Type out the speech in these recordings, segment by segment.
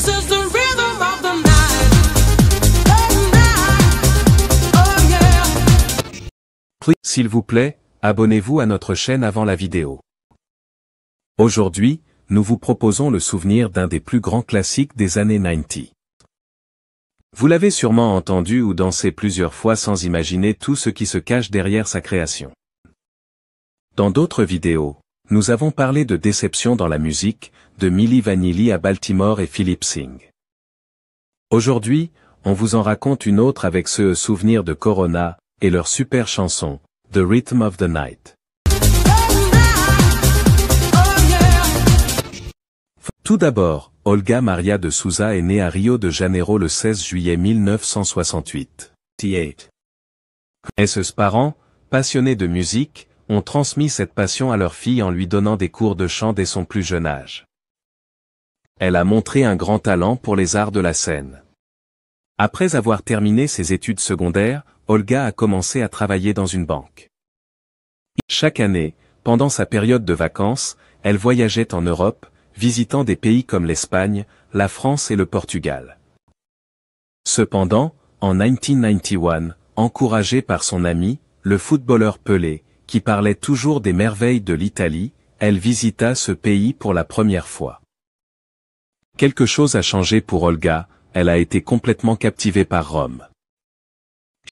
This is the rhythm of the night. Oh, night. Oh, yeah. S'il vous plaît, abonnez-vous à notre chaîne avant la vidéo. Aujourd'hui, nous vous proposons le souvenir d'un des plus grands classiques des années 90. Vous l'avez sûrement entendu ou dansé plusieurs fois sans imaginer tout ce qui se cache derrière sa création. Dans d'autres vidéos, nous avons parlé de déception dans la musique, de Milli Vanilli à Baltimore et Philip Singh. Aujourd'hui, on vous en raconte une autre avec ce souvenir de Corona, et leur super chanson, The Rhythm of the Night. Tout d'abord, Olga Maria de Souza est née à Rio de Janeiro le 16 juillet 1968. Ses parents, passionnés de musique, ont transmis cette passion à leur fille en lui donnant des cours de chant dès son plus jeune âge. Elle a montré un grand talent pour les arts de la scène. Après avoir terminé ses études secondaires, Olga a commencé à travailler dans une banque. Chaque année, pendant sa période de vacances, elle voyageait en Europe, visitant des pays comme l'Espagne, la France et le Portugal. Cependant, en 1991, encouragée par son ami, le footballeur Pelé, qui parlait toujours des merveilles de l'Italie, elle visita ce pays pour la première fois. Quelque chose a changé pour Olga, elle a été complètement captivée par Rome.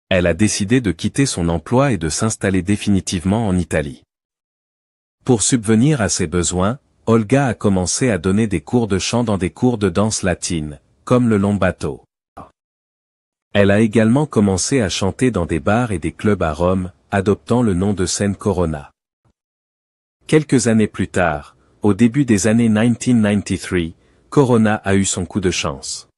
Elle a décidé de quitter son emploi et de s'installer définitivement en Italie. Pour subvenir à ses besoins, Olga a commencé à donner des cours de chant dans des cours de danse latine, comme le Lombato. Elle a également commencé à chanter dans des bars et des clubs à Rome, adoptant le nom de scène Corona. Quelques années plus tard, au début des années 1993, Corona a eu son coup de chance.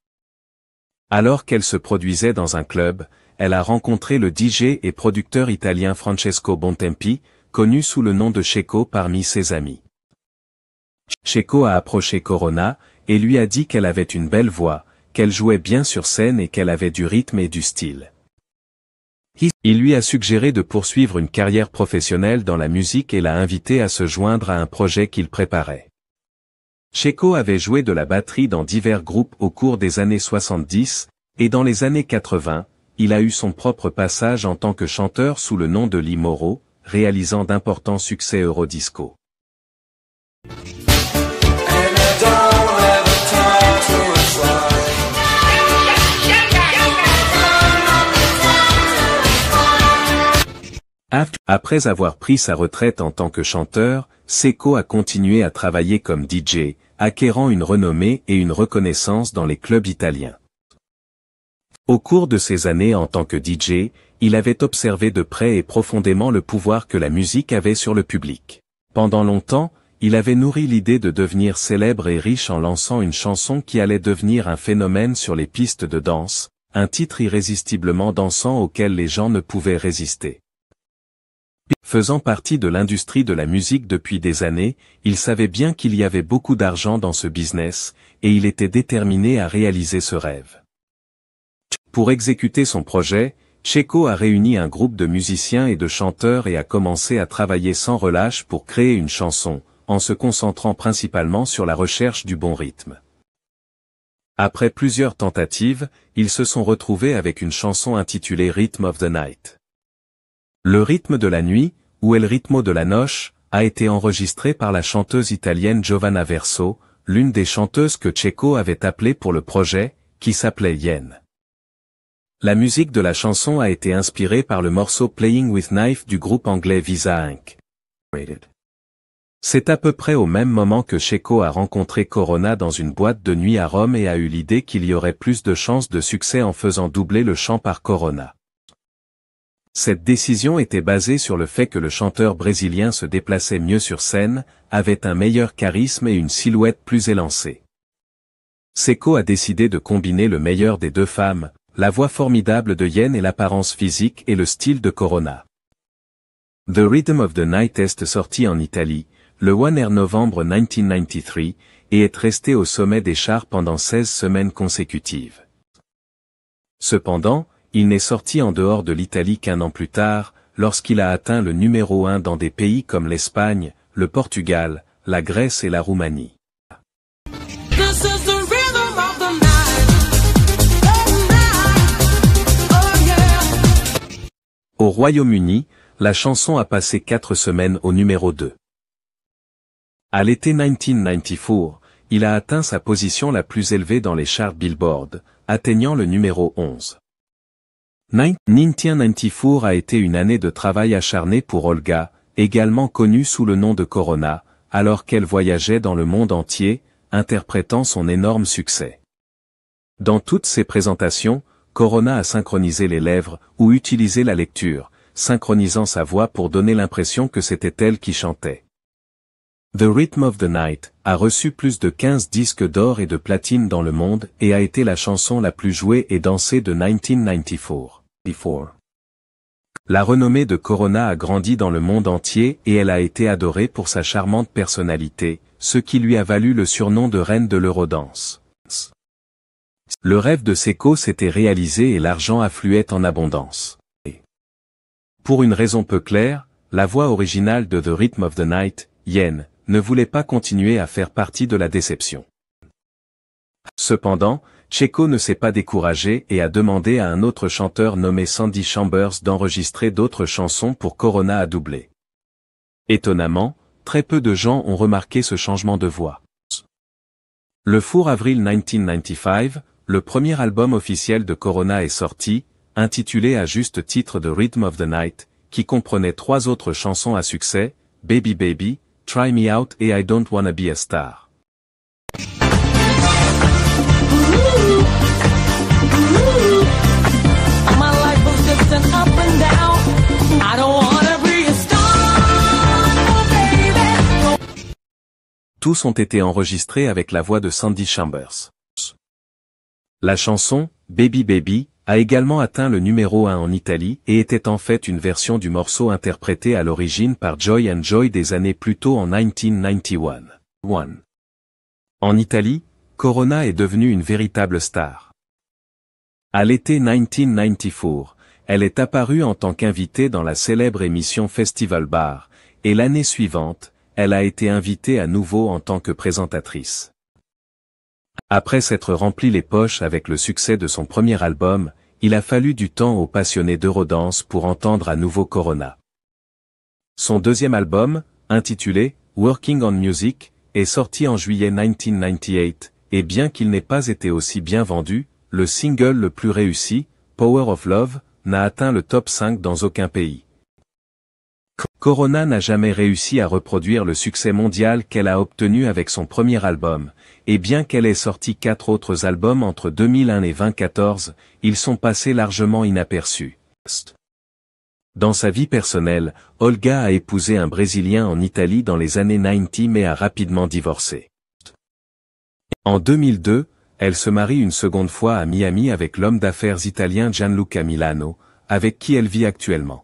Alors qu'elle se produisait dans un club, elle a rencontré le DJ et producteur italien Francesco Bontempi, connu sous le nom de Checo parmi ses amis. Checo a approché Corona, et lui a dit qu'elle avait une belle voix, qu'elle jouait bien sur scène et qu'elle avait du rythme et du style. Il lui a suggéré de poursuivre une carrière professionnelle dans la musique et l'a invité à se joindre à un projet qu'il préparait. Checo avait joué de la batterie dans divers groupes au cours des années 70, et dans les années 80, il a eu son propre passage en tant que chanteur sous le nom de Lee Moro, réalisant d'importants succès Eurodisco. Après avoir pris sa retraite en tant que chanteur, Checo a continué à travailler comme DJ, acquérant une renommée et une reconnaissance dans les clubs italiens. Au cours de ces années en tant que DJ, il avait observé de près et profondément le pouvoir que la musique avait sur le public. Pendant longtemps, il avait nourri l'idée de devenir célèbre et riche en lançant une chanson qui allait devenir un phénomène sur les pistes de danse, un titre irrésistiblement dansant auquel les gens ne pouvaient résister. Faisant partie de l'industrie de la musique depuis des années, il savait bien qu'il y avait beaucoup d'argent dans ce business, et il était déterminé à réaliser ce rêve. Pour exécuter son projet, Checo a réuni un groupe de musiciens et de chanteurs et a commencé à travailler sans relâche pour créer une chanson, en se concentrant principalement sur la recherche du bon rythme. Après plusieurs tentatives, ils se sont retrouvés avec une chanson intitulée Rhythm of the Night. Le rythme de la nuit, ou El ritmo de la noche, a été enregistré par la chanteuse italienne Giovanna Verso, l'une des chanteuses que Checo avait appelée pour le projet, qui s'appelait Yen. La musique de la chanson a été inspirée par le morceau Playing with Knife du groupe anglais Visa Inc. C'est à peu près au même moment que Checo a rencontré Corona dans une boîte de nuit à Rome et a eu l'idée qu'il y aurait plus de chances de succès en faisant doubler le chant par Corona. Cette décision était basée sur le fait que le chanteur brésilien se déplaçait mieux sur scène, avait un meilleur charisme et une silhouette plus élancée. Checo a décidé de combiner le meilleur des deux femmes, la voix formidable de Yen et l'apparence physique et le style de Corona. The Rhythm of the Night est sorti en Italie, le 1er novembre 1993, et est resté au sommet des charts pendant 16 semaines consécutives. Cependant, il n'est sorti en dehors de l'Italie qu'un an plus tard, lorsqu'il a atteint le numéro 1 dans des pays comme l'Espagne, le Portugal, la Grèce et la Roumanie. This is the rhythm of the Au Royaume-Uni, la chanson a passé 4 semaines au numéro 2. À l'été 1994, il a atteint sa position la plus élevée dans les charts Billboard, atteignant le numéro 11. 1994 a été une année de travail acharné pour Olga, également connue sous le nom de Corona, alors qu'elle voyageait dans le monde entier, interprétant son énorme succès. Dans toutes ses présentations, Corona a synchronisé les lèvres ou utilisé la lecture, synchronisant sa voix pour donner l'impression que c'était elle qui chantait. The Rhythm of the Night a reçu plus de 15 disques d'or et de platine dans le monde et a été la chanson la plus jouée et dansée de 1994. La renommée de Corona a grandi dans le monde entier et elle a été adorée pour sa charmante personnalité, ce qui lui a valu le surnom de reine de l'Eurodance. Le rêve de Seco s'était réalisé et l'argent affluait en abondance. Pour une raison peu claire, la voix originale de The Rhythm of the Night, Yen, ne voulait pas continuer à faire partie de la déception. Cependant, Checo ne s'est pas découragé et a demandé à un autre chanteur nommé Sandy Chambers d'enregistrer d'autres chansons pour Corona à doubler. Étonnamment, très peu de gens ont remarqué ce changement de voix. Le 4 avril 1995, le premier album officiel de Corona est sorti, intitulé à juste titre The Rhythm of the Night, qui comprenait 3 autres chansons à succès, Baby Baby, Try Me Out et I Don't Wanna Be a Star. My life was just an up and down. I don't wanna be a star, baby. Tous ont été enregistrés avec la voix de Sandy Chambers. La chanson, Baby Baby, a également atteint le numéro 1 en Italie et était en fait une version du morceau interprété à l'origine par Joy and Joy des années plus tôt en 1991. En Italie, Corona est devenue une véritable star. À l'été 1994, elle est apparue en tant qu'invitée dans la célèbre émission Festival Bar, et l'année suivante, elle a été invitée à nouveau en tant que présentatrice. Après s'être rempli les poches avec le succès de son premier album, il a fallu du temps aux passionnés d'Eurodance pour entendre à nouveau Corona. Son deuxième album, intitulé Working on Music, est sorti en juillet 1998, et bien qu'il n'ait pas été aussi bien vendu, le single le plus réussi, Power of Love, n'a atteint le top 5 dans aucun pays. Corona n'a jamais réussi à reproduire le succès mondial qu'elle a obtenu avec son premier album, et bien qu'elle ait sorti 4 autres albums entre 2001 et 2014, ils sont passés largement inaperçus. Dans sa vie personnelle, Olga a épousé un Brésilien en Italie dans les années 90 mais a rapidement divorcé. En 2002, elle se marie une seconde fois à Miami avec l'homme d'affaires italien Gianluca Milano, avec qui elle vit actuellement.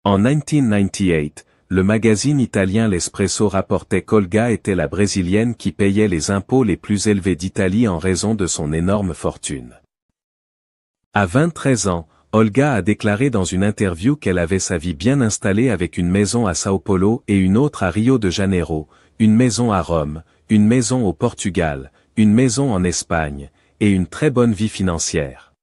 En 1998, le magazine italien L'Espresso rapportait qu'Olga était la Brésilienne qui payait les impôts les plus élevés d'Italie en raison de son énorme fortune. À 23 ans, Olga a déclaré dans une interview qu'elle avait sa vie bien installée avec une maison à Sao Paulo et une autre à Rio de Janeiro, une maison à Rome, une maison au Portugal, une maison en Espagne, et une très bonne vie financière.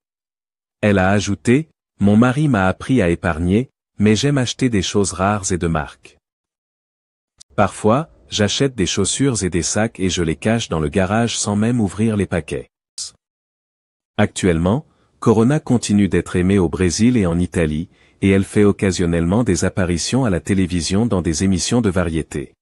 Elle a ajouté, « Mon mari m'a appris à épargner, mais j'aime acheter des choses rares et de marque. Parfois, j'achète des chaussures et des sacs et je les cache dans le garage sans même ouvrir les paquets. » Actuellement, Corona continue d'être aimée au Brésil et en Italie, et elle fait occasionnellement des apparitions à la télévision dans des émissions de variété.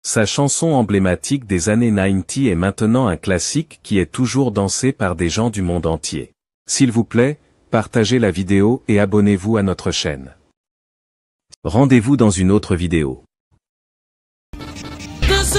Sa chanson emblématique des années 90 est maintenant un classique qui est toujours dansé par des gens du monde entier. S'il vous plaît, partagez la vidéo et abonnez-vous à notre chaîne. Rendez-vous dans une autre vidéo. This